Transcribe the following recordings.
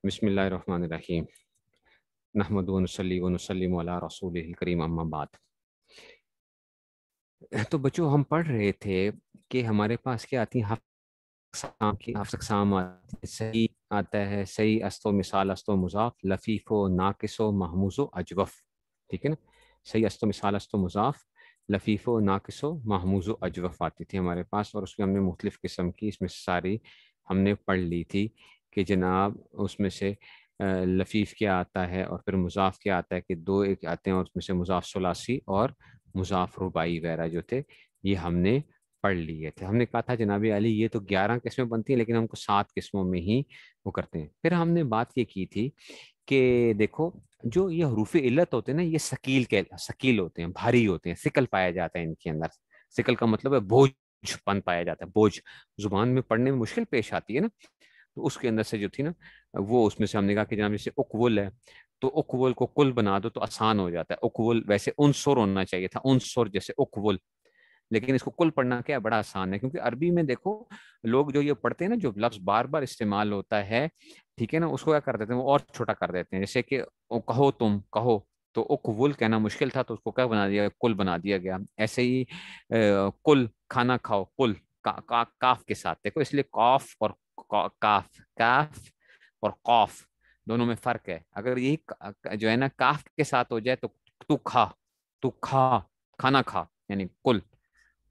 بسم اللہ الرحمن الرحیم، نحمد ونصلی ونسلم علی رسول کریم، اما بعد۔ تو بچوں ہم پڑھ رہے تھے کہ ہمارے پاس کیا آتی ہیں، ہفت اقسام آتی ہیں۔ صحیح آتا ہے، صحیح است و مثال است و مضاف، لفیف و ناقص و محموز و اجوف، ٹھیک ہے نا۔ صحیح است و مثال است و مضاف، لفیف و ناقص و محموز و اجوف آتی تھی ہمارے پاس، اور اس میں ہم نے مختلف قسم کی اس میں ساری ہم نے پڑھ لی تھی کہ جناب اس میں سے لفیف کیا آتا ہے اور پھر مضاف کیا آتا ہے، کہ دو ایک آتے ہیں، اور اس میں سے مضاف ثلاثی اور مضاف رباعی وغیرہ جو تھے یہ ہم نے پڑھ لیے تھے۔ ہم نے کہا تھا جناب علی یہ تو 11 قسمیں بنتی ہیں، لیکن ہم کو 7 قسموں میں ہی وہ کرتے ہیں۔ پھر ہم نے بات یہ کی تھی کہ دیکھو جو یہ حروف علت ہوتے ہیں نا، یہ ثقیل ہوتے ہیں، بھاری ہوتے ہیں، ثقل پایا جاتا ہے ان کے اندر۔ ثقل کا مطلب ہے بوجھ پن پایا جاتا ہے، بوجھ زبان میں پڑھنے میں مشکل پیش آتی ہے نا، تو اس کے اندر سے جو تھی نا وہ اس میں سے ہم نے کہا کہ جناب جیسے اقول ہے، تو اقول کو کل بنا دو تو آسان ہو جاتا ہے۔ اقول ویسے عنصر ہونا چاہیے تھا، عنصر جیسے اقول، لیکن اس کو کل پڑھنا کیا بڑا آسان ہے، کیونکہ عربی میں دیکھو لوگ جو یہ پڑھتے ہیں نا، جو لفظ بار بار استعمال ہوتا ہے، ٹھیک ہے نا، اس کو کیا کر دیتے ہیں وہ اور چھوٹا کر دیتے ہیں۔ جیسے کہ کہو تم کہو، تو اقول کہنا مشکل تھا تو اس کو کیا بنا دیا، کل بنا دیا گیا۔ ایسے ہی کل کھانا کھاؤ، کل کاف کے ساتھ دیکھو، اس لیے قاف اور کاف، کاف اور قاف دونوں میں فرق ہے۔ اگر یہی جو ہے نا کاف کے ساتھ ہو جائے تو کھا، تو کھا، کھانا کھا، یعنی کل،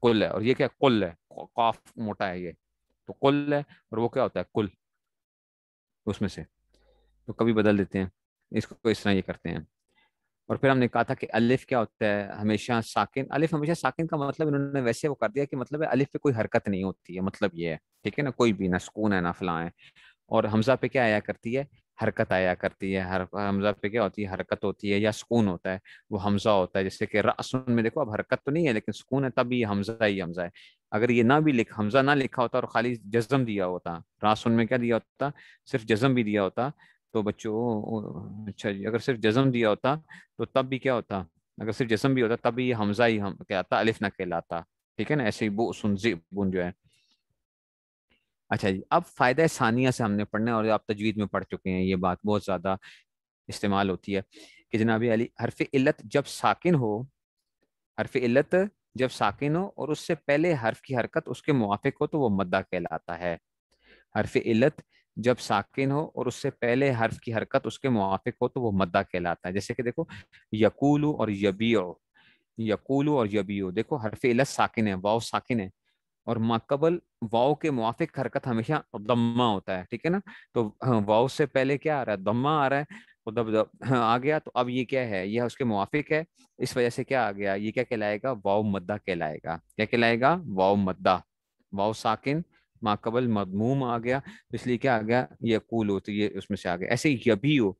کل ہے، اور یہ کیا کل ہے، قاف موٹا ہے یہ، تو کل ہے، اور وہ کیا ہوتا ہے کل، اس میں سے تو کبھی بدل دیتے ہیں اس کو، اس طرح یہ کرتے ہیں۔ اور پھر ہم نے کہا تھا کہ الف کیا ہوتا ہے، ہمیشہ ساکن، الف ہمیشہ ساکن کا مطلب انہوں نے ویسے وہ کر دیا کہ مطلب ہے الف پہ کوئی حرکت نہیں ہوتی ہے، مطلب یہ ہے، ٹھیک ہے نا، کوئی بھی نہ سکون ہے نہ فلاں ہے۔ اور حمزہ پہ کیا آیا کرتی ہے، حرکت آیا کرتی ہے، حمزہ پہ کیا ہوتی ہے، حرکت ہوتی ہے یا سکون ہوتا ہے، وہ حمزہ ہوتا ہے۔ جیسے کہ رأسن میں دیکھو اب حرکت تو نہیں ہے لیکن سکون ہے، تب یہ حمزہ ہی حمزہ ہے۔ اگر یہ نہ بھی حمزہ نہ لکھا ہوتا اور خالی جزم دیا ہوتا، راسن میں کیا دیا ہوتا، صرف جزم بھی دیا ہوتا، تو بچوں اچھا جی، اگر صرف جزم دیا ہوتا تو تب بھی کیا ہوتا، اگر صرف جسم بھی ہوتا تب بھی یہ حمزہ ہی ہم کہتا، الف نہ کہلاتا، ٹھیک ہے نا۔ ایسے ہی بو سن بن جو ہے۔ اچھا جی، اب فائدہ ثانیہ سے ہم نے پڑھنا ہے، اور آپ تجوید میں پڑھ چکے ہیں، یہ بات بہت زیادہ استعمال ہوتی ہے کہ جناب علی حرف علت جب ساکن ہو، حرف علت جب ساکن ہو اور اس سے پہلے حرف کی حرکت اس کے موافق ہو تو وہ مدہ کہلاتا ہے۔ حرف علت جب ساکن ہو اور اس سے پہلے حرف کی حرکت اس کے موافق ہو تو وہ مدہ کہلاتا ہے۔ جیسے کہ دیکھو یقولو اور یبیعو، یقولو اور یبیعو، دیکھو حرف علت ساکن ہے، واو ساکن ہے، اور ماقبل واو کے موافق حرکت ہمیشہ ضمہ ہوتا ہے، ٹھیک ہے نا۔ تو واو سے پہلے کیا آ رہا ہے، ضمہ آ رہا ہے، تو جب آ گیا تو اب یہ کیا ہے، یہ اس کے موافق ہے، اس وجہ سے کیا آ گیا، یہ کیا کہلائے گا، واو مدہ کہلائے گا۔ کیا کہلائے گا، واو مدہ، واو ساکن ماقبل مضموم آ گیا، اس لیے کیا آ گیا، یہ قولو، تو یہ اس میں سے آ گیا۔ ایسے یبیو،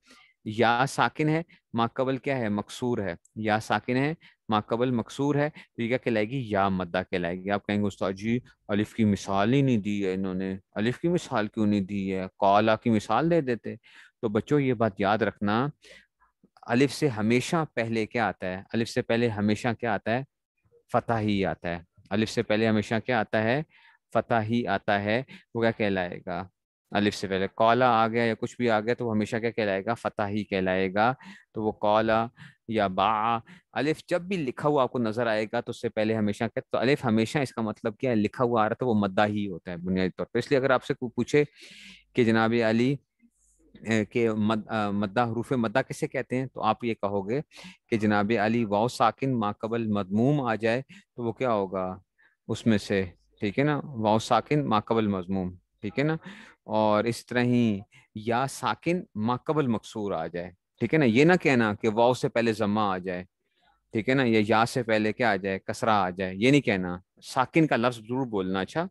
یا ساکن ہے ماقبل کیا ہے، مکسور ہے، یا ساکن ہے ماقبل مکسور ہے، تو یہ کیا کہلائے گی، یا مدہ کہلائے گی۔ آپ کہیں گے استاد جی الف کی مثال ہی نہیں دی ہے انہوں نے، الف کی مثال کیوں نہیں دی ہے، قالا کی مثال دے دیتے۔ تو بچوں یہ بات یاد رکھنا، الف سے ہمیشہ پہلے کیا آتا ہے، الف سے پہلے ہمیشہ کیا آتا ہے، فتح ہی آتا ہے۔ الف سے پہلے ہمیشہ کیا آتا ہے، فتح ہی آتا ہے۔ وہ کیا کہلائے گا، الف سے پہلے قالا آ گیا یا کچھ بھی آ گیا تو وہ ہمیشہ کیا کہلائے گا، فتح ہی کہلائے گا۔ تو وہ قالا یا با، الف جب بھی لکھا ہوا آپ کو نظر آئے گا تو اس سے پہلے ہمیشہ کیا، تو الف ہمیشہ اس کا مطلب کیا ہے، لکھا ہوا آ رہا تو وہ مدہ ہی ہوتا ہے بنیادی طور پہ۔ اس لیے اگر آپ سے کوئی پوچھے کہ جناب علی کہ مدہ، حروف مدہ کسے کہتے ہیں، تو آپ یہ کہو گے کہ جناب علی واو ساکن ما قبل مضموم آ جائے تو وہ کیا ہوگا اس میں سے، ٹھیک ہے نا، واو ساکن ما قبل مضموم، ٹھیک ہے نا۔ اور اس طرح ہی یا ساکن ما قبل مکسور آ جائے، ٹھیک ہے نا، یہ نہ کہنا کہ واو سے پہلے ضمہ آ جائے، ٹھیک ہے نا، یا سے پہلے کیا آ جائے، کسرہ آ جائے، یہ نہیں کہنا، ساکن کا لفظ ضرور بولنا۔ اچھا،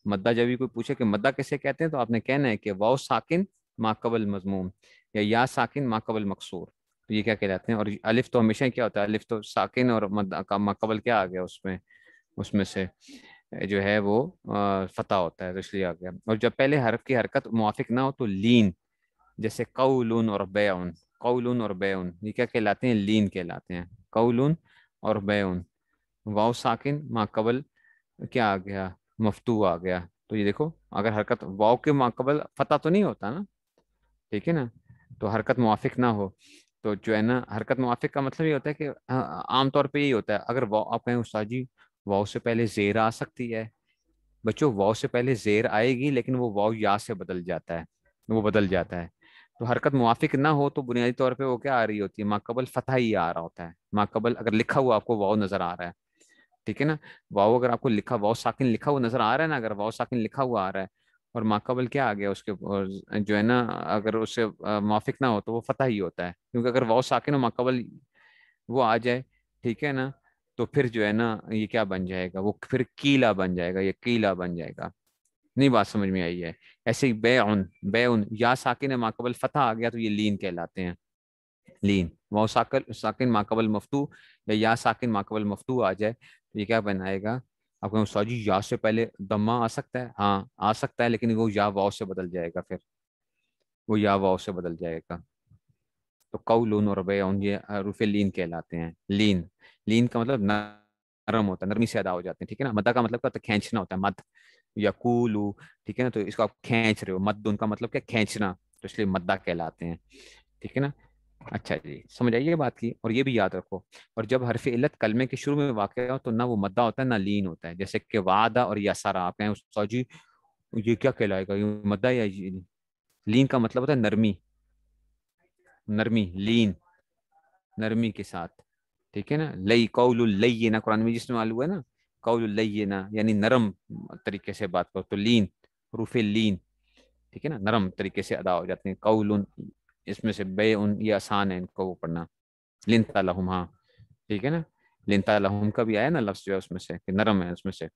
مدہ جب بھی کوئی پوچھے کہ مدہ کیسے کہتے ہیں تو آپ نے کہنا ہے کہ واو ساکن ما قبل مضموم، یا ساکن ما قبل مکسور، تو یہ کیا کہلاتے ہیں۔ اور الف تو ہمیشہ کیا ہوتا ہے، الف تو ساکن اور مدہ کا ما قبل کیا آ گیا اس میں سے جو ہے وہ فتح ہوتا ہے، تو اس لیے آ گیا۔ اور جب پہلے حرف کی حرکت موافق نہ ہو تو لین، جیسے قولن اور بیعن، قولن اور بیعن یہ کیا کہلاتے ہیں، لین کہلاتے ہیں، قولن اور بیعن۔ واو ساکن ما قبل کیا آ گیا، مفتوح آ گیا، تو یہ دیکھو اگر حرکت واو کے ماقبل فتح تو نہیں ہوتا نا، ٹھیک ہے نا، تو حرکت موافق نہ ہو تو جو ہے نا، حرکت موافق کا مطلب یہ ہوتا ہے کہ عام طور پہ یہی ہوتا ہے، اگر واو آپ کہیں استاد جی واو سے پہلے زیر آ سکتی ہے، بچوں واو سے پہلے زیر آئے گی لیکن وہ واو یا سے بدل جاتا ہے، وہ بدل جاتا ہے، تو حرکت موافق نہ ہو تو بنیادی طور پہ وہ کیا آ رہی ہوتی ہے، ماقبل فتح ہی آ رہا ہوتا ہے، ماقبل اگر لکھا ہوا آپ کو واو نظر آ رہا ہے، ٹھیک ہے نا، واو اگر آپ کو لکھا واو ساکن لکھا ہوا نظر آ رہا ہے نا، اگر واو ساکن لکھا ہوا آ رہا ہے اور ماقبل کیا آ گیا اس کے اور جو ہے نا، اگر اس سے موافق نہ ہو تو وہ فتح ہی ہوتا ہے، کیونکہ اگر واو ساکن و ماقبل وہ آ جائے، ٹھیک ہے نا، تو پھر جو ہے نا یہ کیا بن جائے گا، وہ پھر کیلا بن جائے گا، یہ کیلا بن جائے گا، نہیں بات سمجھ میں آئی ہے؟ ایسے ہی بے ان یا ساکن ماقبل فتح آ گیا تو یہ لین کہلاتے ہیں، لین واو ساکن ساکن ماقبل مفتو یا ساکن ماقبل مفتو آ جائے تو یہ کیا بنائے گا، آپ کو استاد جی یا سے پہلے دمہ آ سکتا ہے، ہاں آ سکتا ہے لیکن وہ یا واو سے بدل جائے گا، پھر وہ یا واو سے بدل جائے گا، تو قولون اور بیعن یہ حروف لین کہلاتے ہیں، لین، لین کا مطلب نرم ہوتا ہے، نرمی سے ادا ہو جاتے ہیں، ٹھیک ہے نا، مدہ کا مطلب کیا ہوتا ہے، کھینچنا ہوتا ہے، مد یقولو، ٹھیک ہے نا، تو اس کو آپ کھینچ رہے ہو، مد ان کا مطلب کیا کھینچنا، تو اس لیے مدہ کہلاتے ہیں، ٹھیک ہے نا، اچھا جی سمجھ آئیے بات کی، اور یہ بھی یاد رکھو، اور جب حرف علت کلمے کے شروع میں واقع ہو تو نہ وہ مدہ ہوتا ہے نہ لین ہوتا ہے، جیسے کہ وعدہ اور یسرا، آپ کہیں استاد جی یہ کیا کہلائے گا، یہ مدہ یا لین کا مطلب ہوتا ہے نرمی، نرمی لین، نرمی کے ساتھ، ٹھیک ہے نا، لئی قول اللینا قرآن میں جس میں معلوم ہے نا، قول اللینا یعنی نرم طریقے سے بات کرو، تو لین حروف لین، ٹھیک ہے نا، نرم طریقے سے ادا ہو جاتے ہیں، قول اس میں سے بے ان یہ آسان ہے ان کو وہ پڑھنا، لنتا لہم، ہاں ٹھیک ہے نا، لنتا لہم کا بھی آیا نا لفظ جو ہے اس میں سے کہ نرم ہے اس میں سے،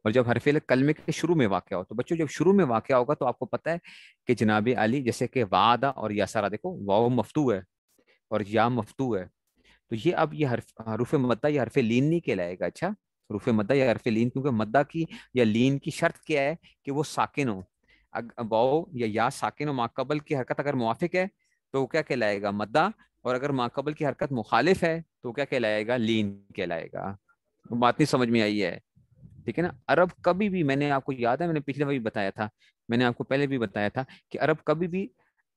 اور جب حرف علت کلمے کے شروع میں واقع ہو تو بچوں جب شروع میں واقع ہوگا تو آپ کو پتہ ہے کہ جناب علی جیسے کہ وعدہ اور یسرا، دیکھو واو مفتو ہے اور یا مفتو ہے، تو یہ اب یہ حروف مدہ یا حرف لین نہیں کہلائے گا، اچھا حروف مدہ یا حرف لین، کیونکہ مدہ کی یا لین کی شرط کیا ہے کہ وہ ساکن ہو، واو یا ساکن و ماقبل کی حرکت اگر موافق ہے تو وہ کیا کہلائے گا مدہ، اور اگر ماقبل کی حرکت مخالف ہے تو کیا کہلائے گا لین کہلائے گا، بات نہیں سمجھ میں آئی ہے؟ ٹھیک ہے نا، عرب کبھی بھی، میں نے آپ کو یاد ہے میں نے پچھلے بھی بتایا تھا، میں نے آپ کو پہلے بھی بتایا تھا کہ عرب کبھی بھی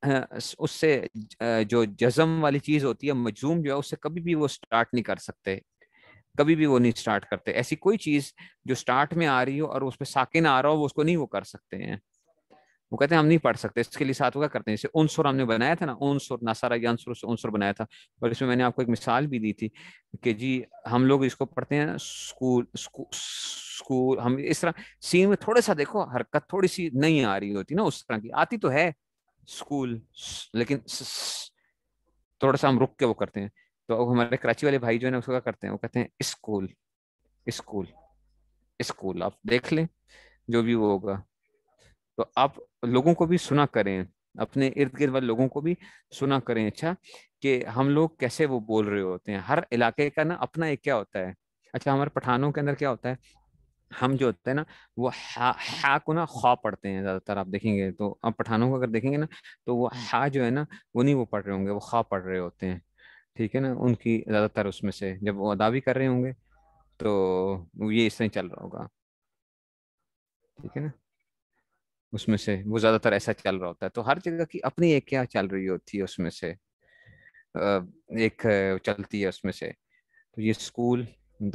اس سے جو جزم والی چیز ہوتی ہے مجزوم جو ہے اس سے کبھی بھی وہ سٹارٹ نہیں کر سکتے، کبھی بھی وہ نہیں سٹارٹ کرتے، ایسی کوئی چیز جو سٹارٹ میں آ رہی ہو اور اس پہ ساکن آ رہا ہو وہ اس کو نہیں وہ کر سکتے ہیں، وہ کہتے ہیں ہم نہیں پڑھ سکتے، اس کے لیے ساتھ وہ کیا کرتے ہیں، جیسے عنصر ہم نے بنایا تھا نا، عنصر نصارہ یا عنصر سے عنصر بنایا تھا، اور اس میں میں نے آپ کو ایک مثال بھی دی تھی کہ جی ہم لوگ اس کو پڑھتے ہیں اسکول، اسکول ہم اس طرح سین میں تھوڑا سا دیکھو حرکت تھوڑی سی نہیں آ رہی ہوتی نا، اس طرح کی آتی تو ہے اسکول، لیکن تھوڑا سا ہم رک کے وہ کرتے ہیں، تو ہمارے کراچی والے بھائی جو ہے نا اس کو کیا کرتے ہیں، وہ کہتے ہیں اسکول، اسکول، اسکول، آپ دیکھ لیں جو بھی وہ ہوگا، تو آپ لوگوں کو بھی سنا کریں، اپنے ارد گرد والے لوگوں کو بھی سنا کریں، اچھا کہ ہم لوگ کیسے وہ بول رہے ہوتے ہیں، ہر علاقے کا نا اپنا ایک کیا ہوتا ہے، اچھا ہمارے پٹھانوں کے اندر کیا ہوتا ہے، ہم جو ہوتا ہے نا وہ ہا کو نا خواہ پڑھتے ہیں زیادہ تر، آپ دیکھیں گے تو آپ پٹھانوں کو اگر دیکھیں گے نا تو وہ ہا جو ہے نا وہ نہیں وہ پڑھ رہے ہوں گے، وہ خواہ پڑھ رہے ہوتے ہیں، ٹھیک ہے نا، ان کی زیادہ تر اس میں سے جب وہ ادا بھی کر رہے ہوں گے تو یہ اس طرح چل رہا ہوگا، ٹھیک ہے نا، اس میں سے وہ زیادہ تر ایسا چل رہا ہوتا ہے، تو ہر جگہ کی اپنی ایک کیا چل رہی ہوتی ہے اس میں سے، ایک چلتی ہے اس میں سے، تو یہ اسکول،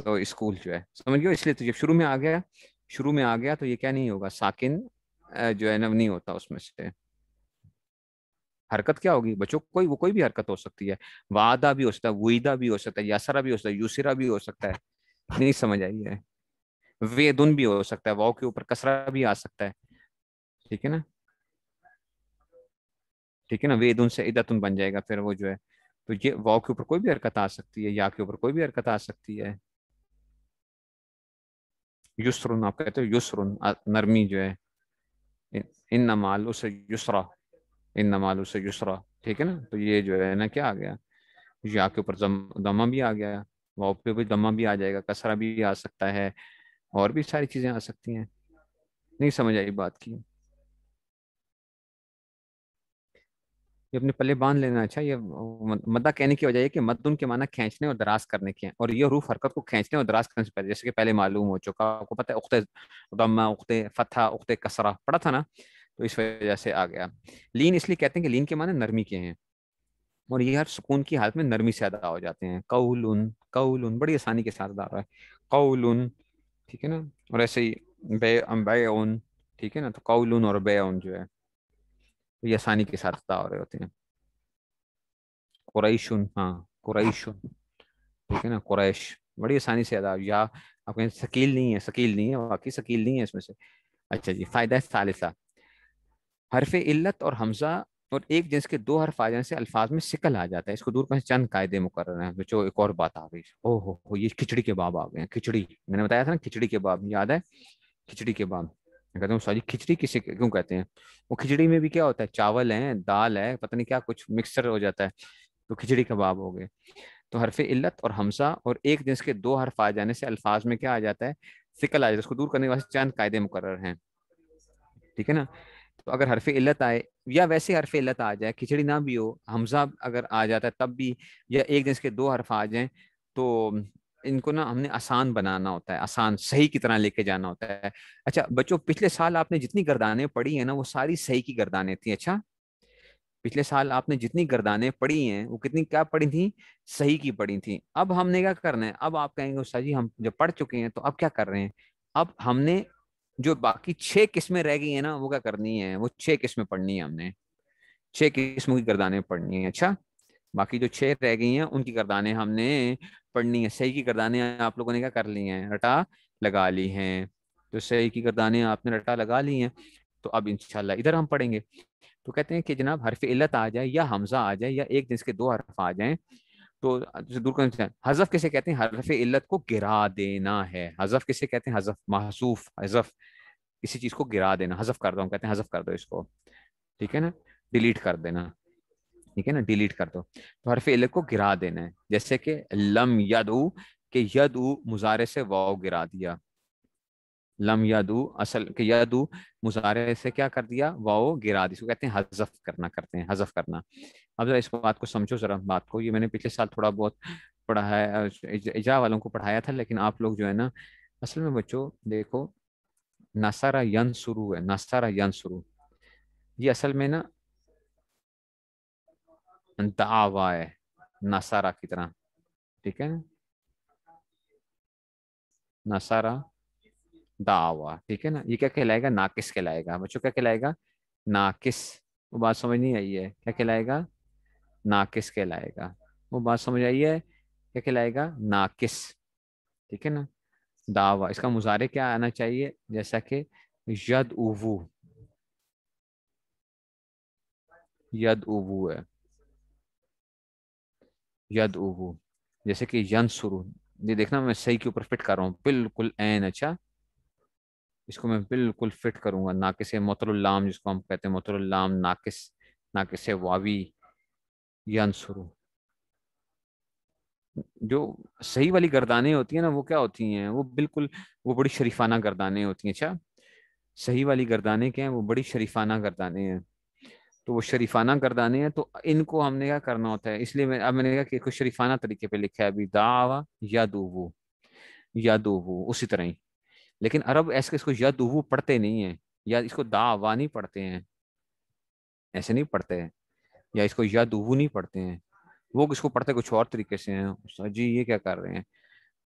تو اسکول جو ہے سمجھ گئے، اس لیے تو جب شروع میں آ گیا، شروع میں آ گیا تو یہ کیا نہیں ہوگا ساکن، جو ہے نا نہیں ہوتا اس میں سے، حرکت کیا ہوگی بچوں، کوئی وہ کوئی بھی حرکت ہو سکتی ہے، وعدہ بھی ہو سکتا ہے، وعیدہ بھی ہو سکتا ہے، یسرا بھی ہو سکتا ہے، یسرا بھی ہو سکتا ہے، نہیں سمجھ آئی ہے، ویدن بھی ہو سکتا ہے، واؤ کے اوپر کسرا بھی آ سکتا ہے، ٹھیک ہے نا، ٹھیک ہے نا، ویدن سے ادتن بن جائے گا پھر وہ جو ہے، تو یہ واؤ کے اوپر کوئی بھی حرکت آ سکتی ہے، یا کے اوپر کوئی بھی حرکت آ سکتی ہے، یسرن آپ کہتے ہو یسرن، نرمی جو ہے، ان نمال اسے یسرا، ان نمال اسے یسرا، ٹھیک ہے نا، تو یہ جو ہے نا کیا آ گیا، یا کے اوپر دمہ بھی آ گیا، واؤ پہ بھی دمہ بھی آ جائے گا، کسرہ بھی آ سکتا ہے، اور بھی ساری چیزیں آ سکتی ہیں، نہیں سمجھ آئی بات کی؟ یہ اپنے پلے باندھ لینا. اچھا یہ مدہ کہنے کی وجہ یہ کہ مدن کے معنی کھینچنے اور دراز کرنے کے ہیں، اور یہ حروف حرکت کو کھینچنے اور دراز کرنے سے پہلے، جیسے کہ پہلے معلوم ہو چکا آپ کو پتہ ہے، اخت ضمہ، اخت فتحہ، اخت کسرہ پڑھا تھا نا، تو اس وجہ سے آ گیا. لین اس لیے کہتے ہیں کہ لین کے معنی نرمی کے ہیں، اور یہ ہر سکون کی حالت میں نرمی سے ادا ہو جاتے ہیں. قولن، قولن بڑی آسانی کے ساتھ ادا ہو رہا ہے، قولن، ٹھیک ہے نا. اور ایسے ہی بیعن، ٹھیک ہے نا. تو قولن اور بیعن جو ہے یہ آسانی کے ساتھ ادا ہو رہے ہوتے ہیں. قریشن، ہاں قریشن، ٹھیک ہے نا. قریش بڑی آسانی سے ادا، یا آپ کہیں ثقیل نہیں ہے، ثقیل نہیں ہے، واقعی ثقیل نہیں ہے اس میں سے. اچھا جی، فائدہ ثالثہ، حرف علت اور حمزہ اور ایک جنس کے دو حرف آ جانے سے الفاظ میں سکل آ جاتا ہے. اس کو دور کرنے سے چند قاعدے مقرر ہیں. جو ایک اور بات آ گئی، او ہو یہ کھچڑی کے باب آ گئے ہیں. کھچڑی میں نے بتایا تھا نا، کھچڑی کے باب یاد ہے، کھچڑی کے باب. میں کہتا ہوں ساری کھچڑی کسے کیوں کہتے ہیں؟ وہ کھچڑی میں بھی کیا ہوتا ہے، چاول ہے، دال ہے، پتہ نہیں کیا کچھ مکسچر ہو جاتا ہے، تو کھچڑی کباب ہو گئے. تو حرف علت اور حمزہ اور ایک جنس کے دو حرف آ جانے سے الفاظ میں کیا آ جاتا ہے، ثقل آ جاتا ہے. اس کو دور کرنے کے واسطے چند قاعدے مقرر ہیں، ٹھیک ہے نا. تو اگر حرف علت آئے یا ویسے حرف علت آ جائے، کھچڑی نہ بھی ہو، حمزہ اگر آ جاتا ہے تب بھی، یا ایک جنس کے دو حرف آ جائیں، تو ان کو نا ہم نے آسان بنانا ہوتا ہے، آسان صحیح کی طرح لے کے جانا ہوتا ہے. اچھا بچوں، پچھلے سال آپ نے جتنی گردانیں پڑھی ہیں نا، وہ ساری صحیح کی گردانیں تھیں. اچھا پچھلے سال آپ نے جتنی گردانیں پڑھی ہیں وہ کتنی کیا پڑھی تھیں، صحیح کی پڑھی تھیں. اب ہم نے کیا کرنا ہے، اب آپ کہیں گے استاد جی ہم جب پڑھ چکے ہیں تو اب کیا کر رہے ہیں؟ اب ہم نے جو باقی 6 قسمیں رہ گئی ہیں نا، وہ کیا کرنی ہے، وہ 6 قسمیں پڑھنی ہے ہم نے، 6 قسموں کی گردانیں پڑھنی ہیں. اچھا باقی جو 6 رہ گئی ہیں ان کی گردانیں ہم نے پڑھنی ہے. صحیح کی گردانیں آپ لوگوں نے کیا کر لی ہیں، رٹا لگا لی ہیں. تو صحیح کی گردانیں آپ نے رٹا لگا لی ہیں، تو اب انشاءاللہ ادھر ہم پڑھیں گے. تو کہتے ہیں کہ جناب حرف علت آ جائے یا حمزہ آ جائے یا ایک جنس کے دو حرف آ جائیں، تو دور کرنا. حذف کسے کہتے ہیں؟ حرف علت کو گرا دینا ہے. حذف کسے کہتے ہیں؟ حذف، محذوف حذف، کسی چیز کو گرا دینا، حذف کر دو، ہم کہتے ہیں حذف کر دو اس کو، ٹھیک ہے نا، ڈیلیٹ کر دینا، ٹھیک ہے نا، ڈیلیٹ کر دو. تو حرف علت کو گرا دینا ہے، جیسے کہ لم یدعو، کہ یدعو مضارع سے واو گرا دیا. لم یدعو اصل کہ یدعو مضارع سے کیا کر دیا، واو گرا دی. اس کو کہتے ہیں حذف کرنا، کرتے ہیں حذف کرنا. اب ذرا اس بات کو سمجھو، ذرا بات کو، یہ میں نے پچھلے سال تھوڑا بہت پڑھا ہے، اجا والوں کو پڑھایا تھا، لیکن آپ لوگ جو ہے نا، اصل میں بچوں دیکھو، نصرہ ینصرو ہے، نصرہ ینصرو، یہ اصل میں نا دعوا ہے نصارہ کی طرح، ٹھیک ہے نا، نصارہ دعوا، ٹھیک ہے نا. یہ کیا کہلائے گا، ناقص کہلائے گا. بچوں کیا کہلائے گا، ناقص. وہ بات سمجھ نہیں آئی ہے، کیا کہلائے گا، ناقص کہلائے گا. وہ بات سمجھ آئی ہے، کیا کہلائے گا، ناقص، ٹھیک ہے نا. دعوا، اس کا مضارع کیا آنا چاہیے، جیسا کہ ید اوو، ید اوو ہے، ید اوو، جیسے کہ ینصرو. یہ دیکھنا میں صحیح کے اوپر فٹ کر رہا ہوں بالکل عین. اچھا اس کو میں بالکل فٹ کروں گا. ناقص معطل اللام جس کو ہم کہتے ہیں، معطل اللام ناقص، ناقص واوی، ینصرو. جو صحیح والی گردانیں ہوتی ہیں نا، وہ کیا ہوتی ہیں، وہ بالکل وہ بڑی شریفانہ گردانیں ہوتی ہیں. اچھا صحیح والی گردانیں کیا ہیں، وہ بڑی شریفانہ گردانیں ہیں. تو وہ شریفانہ گردانے ہیں، تو ان کو ہم نے کیا کرنا ہوتا ہے. اس لیے اب میں نے کہا کہ کچھ شریفانہ طریقے پہ لکھا ہے ابھی، دعوا یا دوو، یا دوو اسی طرح ہی. لیکن عرب ایسے اس کو یا دوو پڑھتے نہیں ہیں، یا اس کو دعوا نہیں پڑھتے ہیں، ایسے نہیں پڑھتے ہیں، یا اس کو یا دوو نہیں پڑھتے ہیں. وہ اس کو پڑھتے کچھ اور طریقے سے ہیں. جی یہ کیا کر رہے ہیں،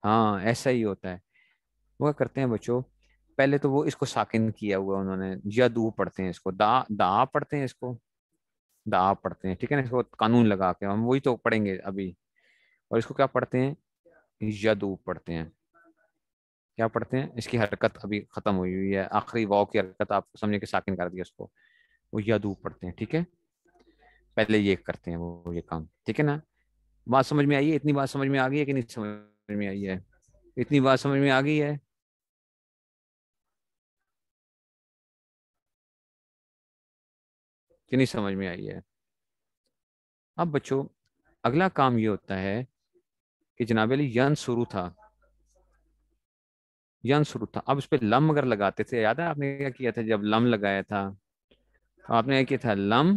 ہاں ایسا ہی ہوتا ہے. وہ کیا کرتے ہیں بچوں، پہلے تو وہ اس کو ساکن کیا ہوا انہوں نے، یا دو پڑھتے ہیں اس کو، دا دا پڑھتے ہیں اس کو، دا پڑھتے ہیں، ٹھیک ہے نا. اس کو قانون لگا کے ہم وہی تو پڑھیں گے ابھی. اور اس کو کیا پڑھتے ہیں، یدو پڑھتے ہیں. کیا پڑھتے ہیں، اس کی حرکت ابھی ختم ہوئی ہے، آخری واو کی حرکت آپ سمجھے کہ ساکن کر دیا اس کو، وہ یدو پڑھتے ہیں. ٹھیک ہے پہلے یہ کرتے ہیں وہ یہ کام، ٹھیک ہے نا. بات سمجھ میں آئی ہے، اتنی بات سمجھ میں آ گئی ہے کہ نہیں سمجھ میں آئی ہے، اتنی بات سمجھ میں آ گئی ہے کہ نہیں سمجھ میں آئی ہے. اب بچوں اگلا کام یہ ہوتا ہے کہ جناب علی ین شروع تھا، ین شروع تھا. اب اس پہ لم اگر لگاتے تھے، یاد ہے آپ نے کیا کیا تھا جب لم لگایا تھا، تو آپ نے کیا کیا تھا، لم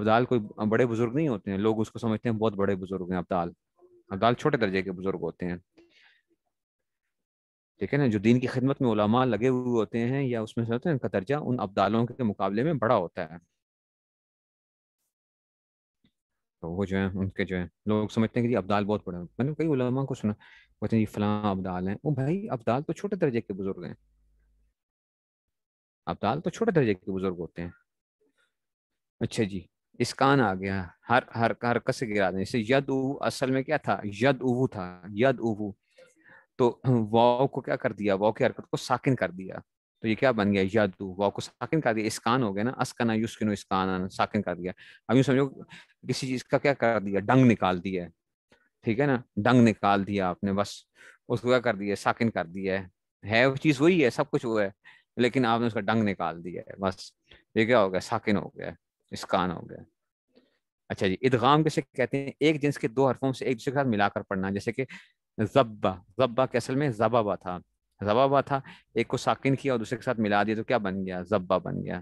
ابدال کوئی بڑے بزرگ نہیں ہوتے ہیں، لوگ اس کو سمجھتے ہیں بہت بڑے بزرگ ہیں ابدال، ابدال چھوٹے درجے کے بزرگ ہوتے ہیں، ٹھیک ہے نا، جو دین کی خدمت میں علماء لگے ہوئے ہوتے ہیں یا اس میں سے ہوتے ہیں، ان کا درجہ ان ابدالوں کے مقابلے میں بڑا ہوتا ہے. تو وہ جو ہیں ان کے جو ہیں لوگ سمجھتے ہیں کہ یہ ابدال بہت بڑے ہیں. میں نے کئی علماء کو سنا کہتے ہیں یہ فلاں ابدال ہیں، وہ بھائی ابدال تو چھوٹے درجے کے بزرگ ہیں، ابدال تو چھوٹے درجے کے بزرگ ہوتے ہیں. اچھا جی، اسکان آ گیا، ہر ہر حرکت سے گرا دیں. جیسے ید او اصل میں کیا تھا، ید اوو تھا، ید اوو، تو واو کو کیا کر دیا، واو کی حرکت کو ساکن کر دیا، تو یہ کیا بن گیا، ید واو کو ساکن کر دیا، اسکان ہو گیا نا، اسکنا یسکنو اسکان، ساکن کر دیا. اب یوں سمجھو کسی چیز کا کیا کر دیا، ڈنگ نکال دیا ہے، ٹھیک ہے نا، ڈنگ نکال دیا آپ نے، بس اس کو کیا کر دیا، ساکن کر دیا ہے وہ چیز وہی ہے، سب کچھ وہ ہے، لیکن آپ نے اس کا ڈنگ نکال دیا ہے بس. یہ کیا ہو گیا، ساکن ہو گیا، اسکان ہو گیا. اچھا جی، ادغام کیسے کہتے ہیں، ایک جنس کے دو حرفوں سے ایک دوسرے کے ساتھ ملا کر پڑھنا. جیسے کہ زبا، زبا کے اصل میں زبابا تھا، زبابا تھا، ایک کو ساکن کیا اور دوسرے کے ساتھ ملا دیا تو کیا بن گیا، زبا بن گیا.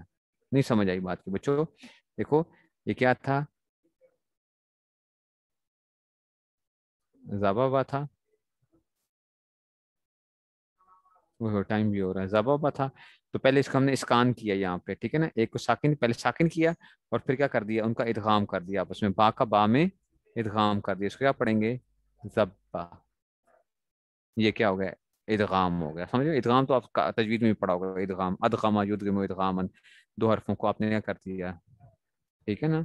نہیں سمجھ آئی بات کی بچوں؟ دیکھو یہ کیا تھا، زبابا تھا، وہ ٹائم بھی ہو رہا ہے، زبابا تھا. تو پہلے اس کو ہم نے اسکان کیا یہاں پہ، ٹھیک ہے نا، ایک کو ساکن، پہلے ساکن کیا اور پھر کیا کر دیا، ان کا ادغام کر دیا آپس میں، با کا با میں ادغام کر دیا. اس کو کیا پڑھیں گے، زبا. یہ کیا ہو گیا، ادغام ہو گیا. سمجھے، ادغام تو آپ کا تجوید میں بھی پڑھا ہوگا، ادغام، ادغما یدغم ادغامن، دو حرفوں کو آپ نے کیا کر دیا، ٹھیک ہے نا.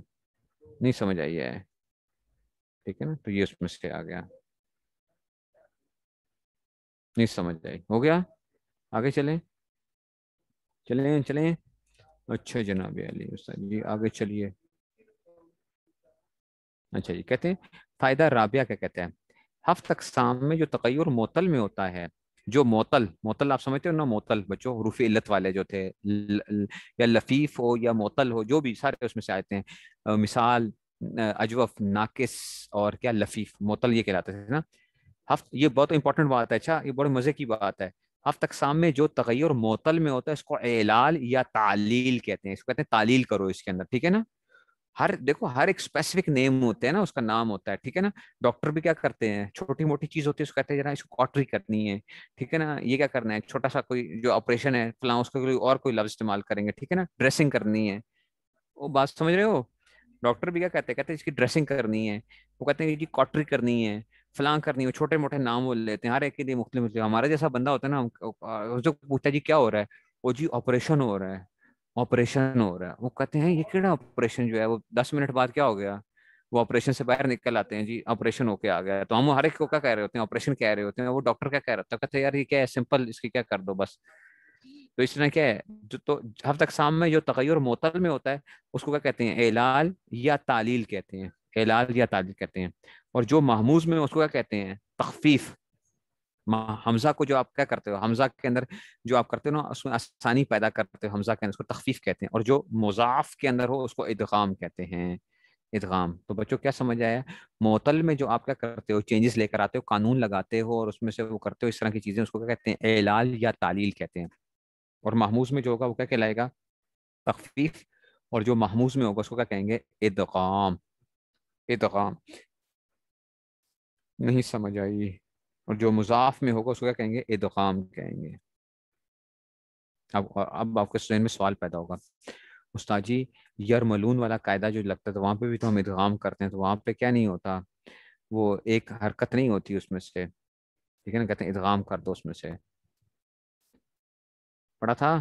نہیں سمجھ آئی ہے، ٹھیک ہے نا، تو یہ اس میں سے آ گیا. نہیں سمجھ آئی، ہو گیا. آگے چلیں، چلیں چلیں. اچھا جناب علی استاد جی، آگے چلیے. اچھا جی، کہتے ہیں فائدہ رابعہ کیا کہتے ہیں، ہفت اقسام میں جو تغیر معطل میں ہوتا ہے، جو معطل، معطل آپ سمجھتے ہو نا، معطل بچوں حروف علت والے جو تھے، یا لفیف ہو یا معطل ہو، جو بھی سارے اس میں سے آتے ہیں. مثال اجوف، ناقص اور کیا، لفیف، معطل یہ کہلاتے تھے نا. یہ بہت امپورٹنٹ بات ہے، اچھا یہ بڑے مزے کی بات ہے. ہفت اقسام میں جو تغیر معطل میں ہوتا ہے اس کو اعلال یا تعلیل کہتے ہیں، اس کو کہتے ہیں تعلیل کرو اس کے اندر، ٹھیک ہے نا. ہر دیکھو ہر ایک اسپیسیفک نیم ہوتے ہیں نا، اس کا نام ہوتا ہے، ٹھیک ہے نا. ڈاکٹر بھی کیا کرتے ہیں، چھوٹی موٹی چیز ہوتی ہے اس کو کہتے ہیں جناب اس کو کاٹری کرنی ہے، ٹھیک ہے نا. یہ کیا کرنا ہے، چھوٹا سا کوئی جو آپریشن ہے فلاں، اس کو اور کوئی لفظ استعمال کریں گے، ٹھیک ہے نا، ڈریسنگ کرنی ہے. وہ بات سمجھ رہے ہو، ڈاکٹر بھی کیا کہتے ہیں، کہتے ہیں اس کی ڈریسنگ کرنی ہے، وہ کہتے ہیں جی کاٹری کرنی ہے، فلاں کرنی ہے. چھوٹے موٹے نام وہ لیتے ہیں، ہر ایک کے لیے مختلف مختلف. ہمارا جیسا بندہ ہوتا ہے نا، جو پوچھتا ہے جی کیا ہو رہا ہے، وہ جی آپریشن ہو رہا ہے، آپریشن ہو رہا ہے. وہ کہتے ہیں یہ کیڑا آپریشن جو ہے، وہ 10 منٹ بعد کیا ہو گیا، وہ آپریشن سے باہر نکل آتے ہیں، جی آپریشن ہو کے آ گیا. تو ہم ہر ایک کو کیا کہہ رہے ہوتے ہیں، آپریشن کہہ رہے ہوتے ہیں. وہ ڈاکٹر کیا کہہ رہا ہوتا ہے، کہتے ہیں یار یہ کیا ہے، سمپل اس کی کیا کر دو بس. تو اس طرح کیا ہے، جو تو ہر تک سام میں جو تغیر معطل میں ہوتا ہے اس کو کیا کہتے ہیں، اعلال یا تعلیل کہتے ہیں، اعلال یا تعلیل کہتے ہیں. اور جو محموز میں اس کو کیا کہتے ہیں، تخفیف. حمزہ کو جو آپ کیا کرتے ہو، حمزہ کے اندر جو آپ کرتے ہو نا، اس میں آسانی پیدا کرتے ہو، حمزہ کے اندر اس کو تخفیف کہتے ہیں. اور جو مضاف کے اندر ہو اس کو ادغام کہتے ہیں، ادغام. تو بچوں کیا سمجھ آیا، معطل میں جو آپ کیا کرتے ہو، چینجز لے کر آتے ہو، قانون لگاتے ہو اور اس میں سے وہ کرتے ہو اس طرح کی چیزیں، اس کو کیا کہتے ہیں، اعلال یا تعلیل کہتے ہیں. اور محموز میں جو ہوگا وہ کیا کہلائے گا، تخفیف. اور جو محموز میں ہوگا اس کو کیا کہیں گے، ادغام، ادغام. نہیں سمجھ آئی. اور جو مضاف میں ہوگا اس کو کیا کہیں گے، ادغام کہیں گے. اب آپ کے ذہن میں سوال پیدا ہوگا، استاد جی یرملون والا قاعدہ جو لگتا ہے تو وہاں پہ بھی تو ہم ادغام کرتے ہیں، تو وہاں پہ کیا نہیں ہوتا، وہ ایک حرکت نہیں ہوتی اس میں سے، ٹھیک ہے نا، کہتے ہیں ادغام کر دو اس میں سے. پڑھا تھا،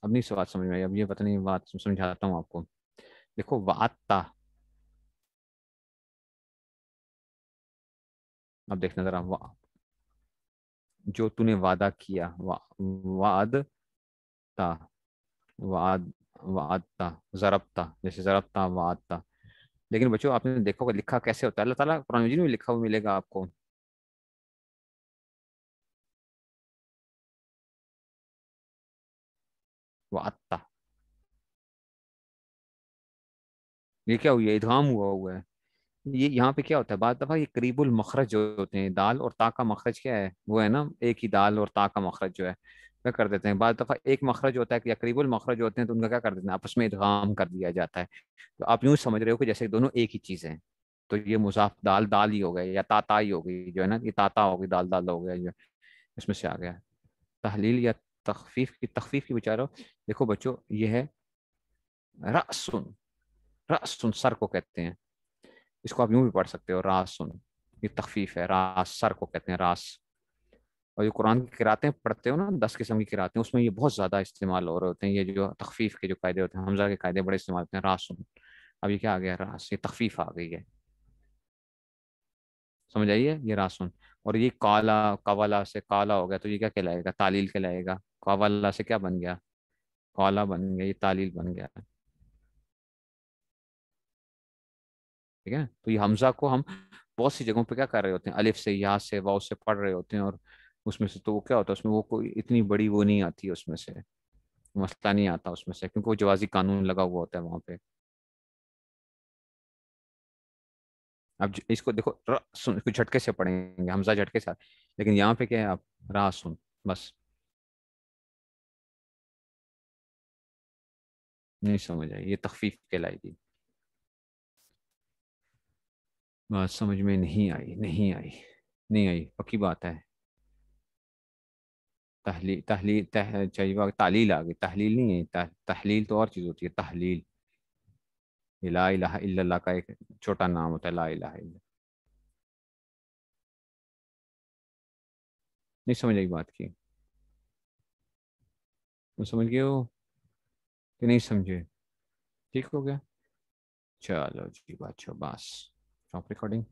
اب نہیں سوال سمجھ میں آئی. اب یہ پتہ نہیں بات سمجھاتا ہوں آپ کو. دیکھو وعدتا، اب دیکھنا ذرا، جو تو نے وعدہ کیا، وعدتا، وعد، وعدتا، ضربتا، جیسے ضربتا وعدتا. لیکن بچوں آپ نے دیکھو کہ لکھا کیسے ہوتا ہے، اللہ تعالیٰ قرآن مجید میں لکھا ہوا ملے گا آپ کو. وعدتا، یہ کیا ہوئی ہے، ادغام ہوا ہوا ہے. یہ یہاں پہ کیا ہوتا ہے، بعض دفعہ یہ قریب المخرج جو ہوتے ہیں، دال اور تا کا مخرج کیا ہے، وہ ہے نا ایک ہی دال اور تا کا مخرج جو ہے کیا کر دیتے ہیں، بعض دفعہ ایک مخرج ہوتا ہے یا قریب المخرج ہوتے ہیں تو ان کا کیا کر دیتے ہیں، آپس میں ادغام کر دیا جاتا ہے. تو آپ یوں سمجھ رہے ہو کہ جیسے دونوں ایک ہی چیز ہیں. تو یہ مضاف دال دال ہی ہو گئے، یا تاتا ہی ہو گئی جو ہے نا، یہ تاتا ہو گئی، دال دال ہو گیا جو اس میں سے آ گیا. تحلیل یا تخفیف کی بچارو، دیکھو بچوں یہ ہے رأسن. رأسن سر کو کہتے ہیں، اس کو آپ یوں بھی پڑھ سکتے ہو راسن. یہ تخفیف ہے، راس سر کو کہتے ہیں راس. اور یہ قرآن کی قراتیں پڑھتے ہو نا، 10 قسم کی قراتیں، اس میں یہ بہت زیادہ استعمال ہو رہے ہوتے ہیں، یہ جو تخفیف کے جو قاعدے ہوتے ہیں، حمزہ کے قاعدے بڑے استعمال ہوتے ہیں. راسن، اب یہ کیا آ گیا، راس، یہ تخفیف آ گئی ہے. سمجھ آئیے، یہ راسن. اور یہ کالا، قوالا سے کالا ہو گیا تو یہ کیا کہلائے گا، تعلیل کہلائے گا. قوالا سے کیا بن گیا، کالا بن گیا، یہ تعلیل بن گیا. ٹھیک ہے، تو یہ حمزہ کو ہم بہت سی جگہوں پہ کیا کر رہے ہوتے ہیں، الف سے، یا سے، واؤ سے پڑھ رہے ہوتے ہیں. اور اس میں سے تو وہ کیا ہوتا ہے، اس میں وہ کوئی اتنی بڑی وہ نہیں آتی، اس میں سے مسئلہ نہیں آتا اس میں سے، کیونکہ وہ جوازی قانون لگا ہوا ہوتا ہے وہاں پہ. اب اس کو دیکھو سن، اس کو جھٹکے سے پڑھیں گے، حمزہ جھٹکے سے لیکن یہاں پہ کیا ہے، آپ را سن بس. نہیں سمجھ آئی، یہ تخفیف کہلائے گی. بات سمجھ میں نہیں آئی، نہیں آئی، نہیں آئی، پکی بات ہے. چاہیے تعلیل آ گئی، تحلیل نہیں ہے. تحلیل تو اور چیز ہوتی ہے، تحلیل یہ لا الہ الا اللہ کا ایک چھوٹا نام ہوتا ہے، لا الہ الا. نہیں سمجھ آئی بات کی، تم سمجھ گئے ہو کہ نہیں سمجھے؟ ٹھیک ہو گیا. چلو جی بات بس. Stop recording.